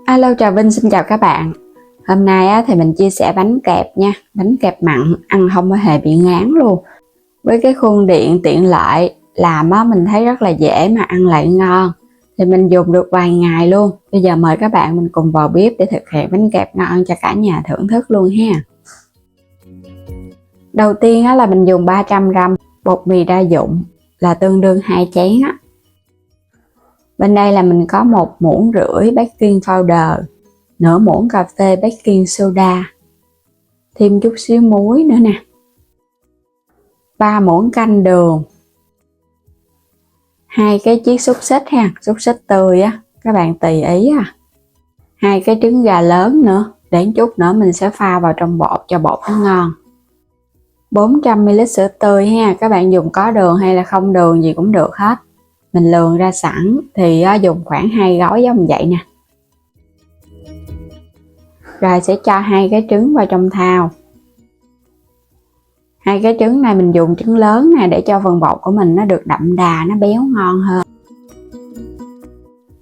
Alo, chào Vinh, xin chào các bạn. Hôm nay thì mình chia sẻ bánh kẹp nha. Bánh kẹp mặn ăn không có hề bị ngán luôn. Với cái khuôn điện tiện lợi, làm mình thấy rất là dễ mà ăn lại ngon. Thì mình dùng được vài ngày luôn. Bây giờ mời các bạn mình cùng vào bếp để thực hiện bánh kẹp ngon cho cả nhà thưởng thức luôn ha. Đầu tiên là mình dùng 300g bột mì đa dụng, là tương đương 2 chén á. Bên đây là mình có 1,5 muỗng baking powder, nửa muỗng cà phê baking soda, thêm chút xíu muối nữa nè, 3 muỗng canh đường, 2 cái chiếc xúc xích ha, xúc xích tươi á, các bạn tùy ý 2 cái trứng gà lớn nữa, để chút nữa mình sẽ pha vào trong bột cho bột nó ngon. 400ml sữa tươi ha, các bạn dùng có đường hay là không đường gì cũng được hết. Mình lường ra sẵn thì dùng khoảng 2 gói giống vậy nè. Rồi sẽ cho 2 cái trứng vào trong thau. 2 cái trứng này mình dùng trứng lớn nè, để cho phần bột của mình nó được đậm đà, nó béo ngon hơn.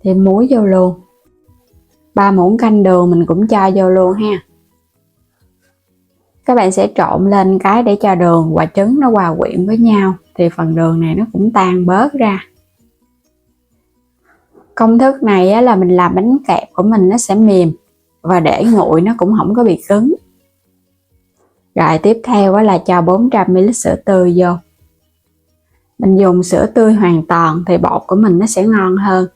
Thêm muối vô luôn. 3 muỗng canh đường mình cũng cho vô luôn ha. Các bạn sẽ trộn lên cái để cho đường và trứng nó hòa quyện với nhau, thì phần đường này nó cũng tan bớt ra. Công thức này là mình làm bánh kẹp của mình nó sẽ mềm, và để nguội nó cũng không có bị cứng. Rồi tiếp theo là cho 400ml sữa tươi vô. Mình dùng sữa tươi hoàn toàn thì bột của mình nó sẽ ngon hơn.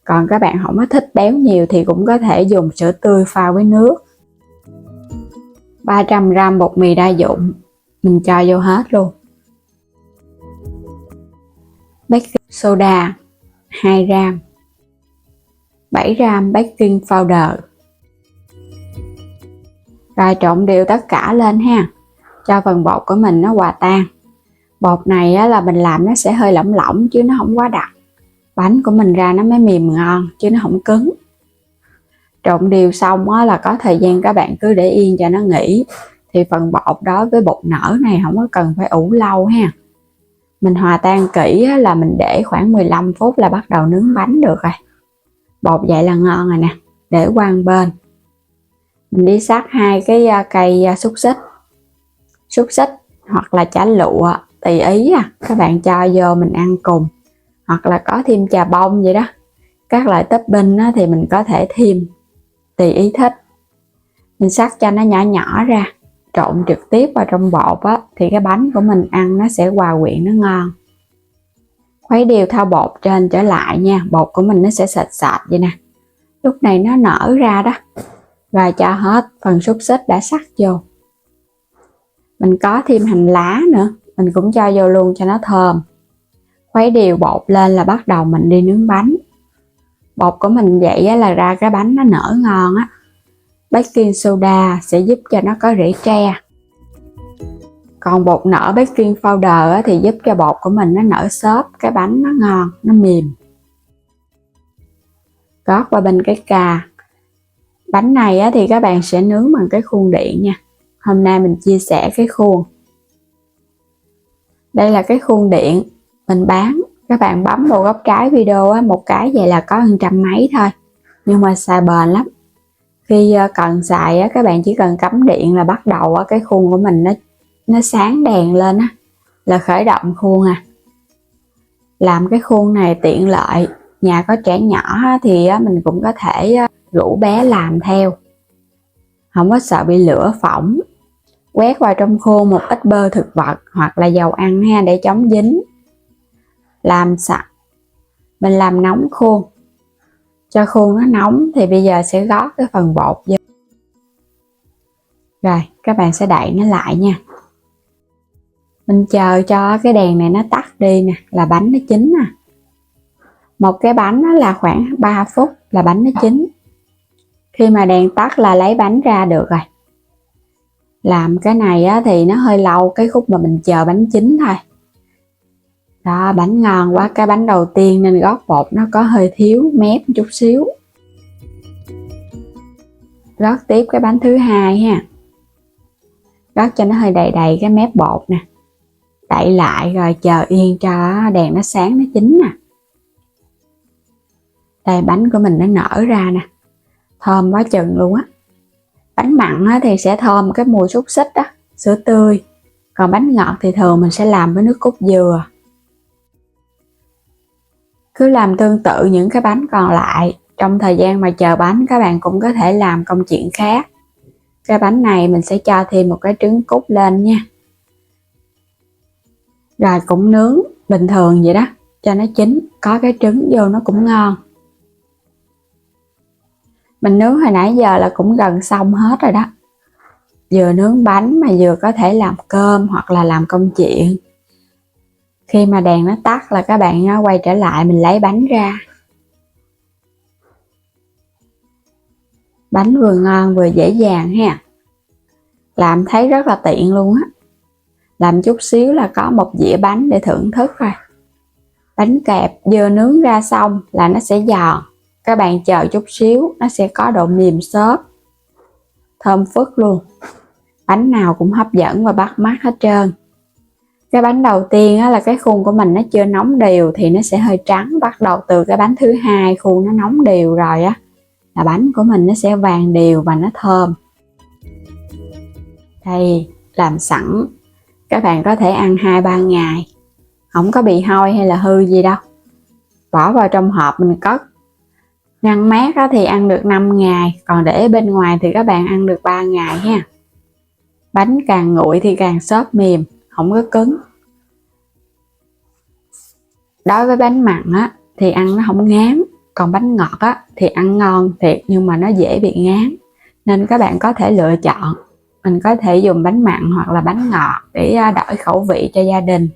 Còn các bạn không có thích béo nhiều thì cũng có thể dùng sữa tươi pha với nước. 300g bột mì đa dụng mình cho vô hết luôn. Baking soda 2g, 7g baking powder. Rồi trộn đều tất cả lên ha, cho phần bột của mình nó hòa tan. Bột này là mình làm nó sẽ hơi lỏng lỏng chứ nó không quá đặc. Bánh của mình ra nó mới mềm ngon chứ nó không cứng. Trộn đều xong là có thời gian các bạn cứ để yên cho nó nghỉ. Thì phần bột đó với bột nở này không có cần phải ủ lâu ha. Mình hòa tan kỹ là mình để khoảng 15 phút là bắt đầu nướng bánh được rồi. Bột vậy là ngon rồi nè. Để qua một bên. Mình đi sát 2 cái cây xúc xích hoặc là chả lụa tùy ý các bạn cho vô mình ăn cùng, hoặc là có thêm trà bông vậy đó. Các loại topping thì mình có thể thêm tùy ý thích. Mình xắt cho nó nhỏ nhỏ ra, trộn trực tiếp vào trong bột thì cái bánh của mình ăn nó sẽ hòa quyện, nó ngon. Khuấy đều thau bột trên trở lại nha, bột của mình nó sẽ sệt sệt vậy nè. Lúc này nó nở ra đó. Rồi cho hết phần xúc xích đã sắc vô. Mình có thêm hành lá nữa, mình cũng cho vô luôn cho nó thơm. Khuấy đều bột lên là bắt đầu mình đi nướng bánh. Bột của mình vậy là ra cái bánh nó nở ngon á. Baking soda sẽ giúp cho nó có rễ tre. Còn bột nở baking powder thì giúp cho bột của mình nó nở xốp, cái bánh nó ngon, nó mềm. Gót qua bên cái cà. Bánh này thì các bạn sẽ nướng bằng cái khuôn điện nha. Hôm nay mình chia sẻ cái khuôn. Đây là cái khuôn điện mình bán. Các bạn bấm vào góc trái video một cái vậy là có 100 mấy thôi. Nhưng mà xài bền lắm. Khi cần xài các bạn chỉ cần cắm điện là bắt đầu cái khuôn của mình nó sáng đèn lên là khởi động khuôn Làm cái khuôn này tiện lợi. Nhà có trẻ nhỏ thì mình cũng có thể rủ bé làm theo, không có sợ bị lửa phỏng. Quét vào trong khuôn một ít bơ thực vật hoặc là dầu ăn để chống dính. Làm sạch, mình làm nóng khuôn. Cho khuôn nó nóng thì bây giờ sẽ gót cái phần bột vô. Rồi các bạn sẽ đậy nó lại nha. Mình chờ cho cái đèn này nó tắt đi nè, là bánh nó chín nè. Một cái bánh là khoảng 3 phút là bánh nó chín. Khi mà đèn tắt là lấy bánh ra được rồi. Làm cái này thì nó hơi lâu, cái khúc mà mình chờ bánh chín thôi. Đó, bánh ngon quá. Cái bánh đầu tiên nên gót bột nó có hơi thiếu mép một chút xíu. Gót tiếp cái bánh thứ hai ha. Gót cho nó hơi đầy đầy cái mép bột nè. Đậy lại rồi chờ yên cho đèn nó sáng, nó chín nè. Đây bánh của mình nó nở ra nè. thơm quá chừng luôn á. Bánh mặn á, thì sẽ thơm cái mùi xúc xích á, sữa tươi. Còn bánh ngọt thì thường mình sẽ làm với nước cốt dừa. Cứ làm tương tự những cái bánh còn lại. Trong thời gian mà chờ bánh, các bạn cũng có thể làm công chuyện khác. Cái bánh này mình sẽ cho thêm một cái trứng cút lên nha. Rồi cũng nướng bình thường vậy đó, cho nó chín, có cái trứng vô nó cũng ngon. Mình nướng hồi nãy giờ là cũng gần xong hết rồi đó. Vừa nướng bánh mà vừa có thể làm cơm hoặc là làm công chuyện. Khi mà đèn nó tắt là các bạn quay trở lại, mình lấy bánh ra. Bánh vừa ngon vừa dễ dàng ha. Làm thấy rất là tiện luôn á. Làm chút xíu là có một dĩa bánh để thưởng thức rồi. Bánh kẹp vừa nướng ra xong là nó sẽ giòn. Các bạn chờ chút xíu nó sẽ có độ mềm xốp, thơm phức luôn. Bánh nào cũng hấp dẫn và bắt mắt hết trơn. Cái bánh đầu tiên là cái khuôn của mình nó chưa nóng đều thì nó sẽ hơi trắng. Bắt đầu từ cái bánh thứ hai khuôn nó nóng đều rồi á, là bánh của mình nó sẽ vàng đều và nó thơm. Đây, làm sẵn, các bạn có thể ăn 2-3 ngày, không có bị hôi hay là hư gì đâu. Bỏ vào trong hộp mình cất. Ngăn mát thì ăn được 5 ngày, còn để bên ngoài thì các bạn ăn được 3 ngày ha. Bánh càng nguội thì càng xốp mềm, không có cứng. Đối với bánh mặn thì ăn nó không ngán, còn bánh ngọt thì ăn ngon thiệt nhưng mà nó dễ bị ngán. Nên các bạn có thể lựa chọn, mình có thể dùng bánh mặn hoặc là bánh ngọt để đổi khẩu vị cho gia đình.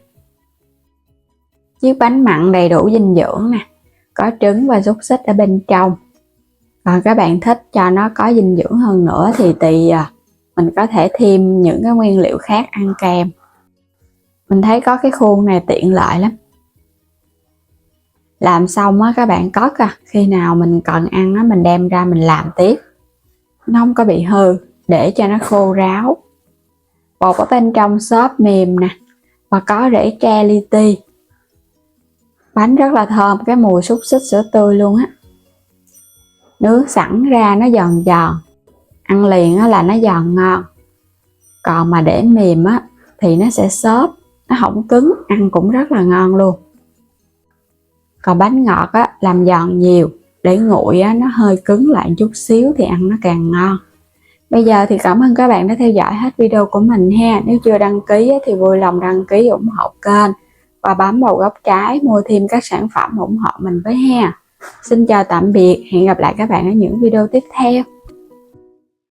Chiếc bánh mặn đầy đủ dinh dưỡng nè, có trứng và xúc xích ở bên trong. Còn các bạn thích cho nó có dinh dưỡng hơn nữa thì tùy mình có thể thêm những cái nguyên liệu khác ăn kèm. Mình thấy có cái khuôn này tiện lợi lắm. Làm xong các bạn cất khi nào mình cần ăn mình đem ra mình làm tiếp. Nó không có bị hư, để cho nó khô ráo. Bột ở bên trong xốp mềm nè, và có rễ tre li ti. Bánh rất là thơm, cái mùi xúc xích sữa tươi luôn á. Nướng sẵn ra nó giòn giòn, ăn liền là nó giòn ngon. Còn mà để mềm thì nó sẽ xốp, nó không cứng, ăn cũng rất là ngon luôn. Còn bánh ngọt làm giòn nhiều, để nguội nó hơi cứng lại chút xíu thì ăn nó càng ngon. Bây giờ thì cảm ơn các bạn đã theo dõi hết video của mình ha. Nếu chưa đăng ký thì vui lòng đăng ký ủng hộ kênh và bấm vào góc trái mua thêm các sản phẩm ủng hộ mình với ha. Xin chào tạm biệt, hẹn gặp lại các bạn ở những video tiếp theo.